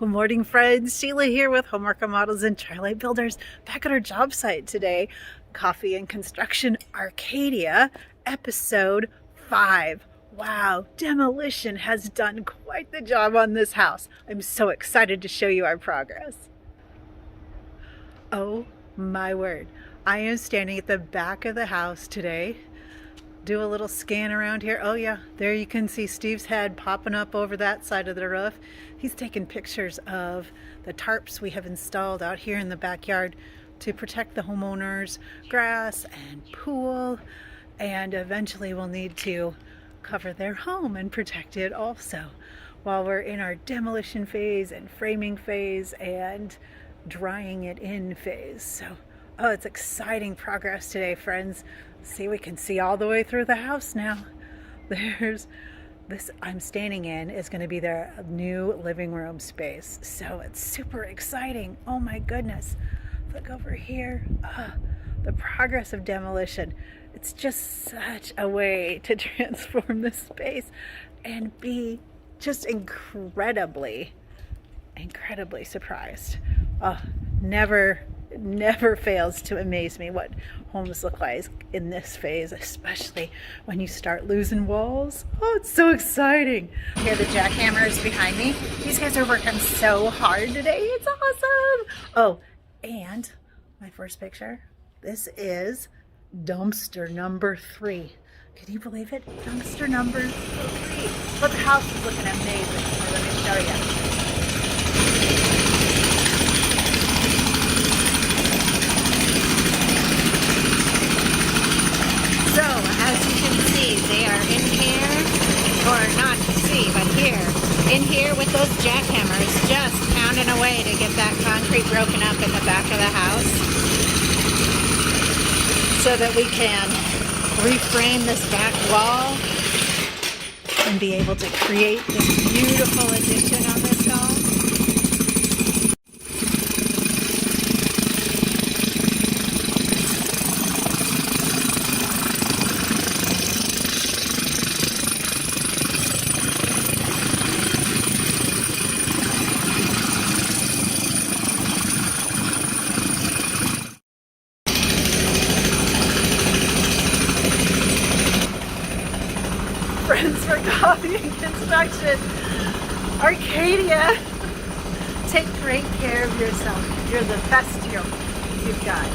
Good morning, friends. Sheila here with Homework Remodels and Tri-Light Builders, back at our job site today. Coffee and Construction Arcadia, episode 5. Wow, demolition has done quite the job on this house. I'm so excited to show you our progress. Oh my word. I am standing at the back of the house today. Do a little scan around here. Oh yeah, there you can see Steve's head popping up over that side of the roof. He's taking pictures of the tarps we have installed out here in the backyard to protect the homeowners' grass and pool, and eventually we'll need to cover their home and protect it also while we're in our demolition phase and framing phase and drying it in phase. So oh, it's exciting progress today, friends. See, we can see all the way through the house now. There's this I'm standing in is going to be their new living room space. So it's super exciting. Oh my goodness. Look over here. The progress of demolition. It's just such a way to transform this space and be just incredibly surprised. Never fails to amaze me what homes look like in this phase, especially when you start losing walls. Oh, it's so exciting. Here are the jackhammers behind me. These guys are working so hard today. It's awesome. Oh, and my first picture. This is dumpster number 3. Can you believe it? Dumpster number 3. But the house is looking amazing. Let me show you. So, as you can see, they are in here, or not see, but in here with those jackhammers, just pounding away to get that concrete broken up in the back of the house so that we can reframe this back wall and be able to create this beautiful addition on this home. Friends for Coffee and Construction Arcadia. Take great care of yourself. You're the best you've got.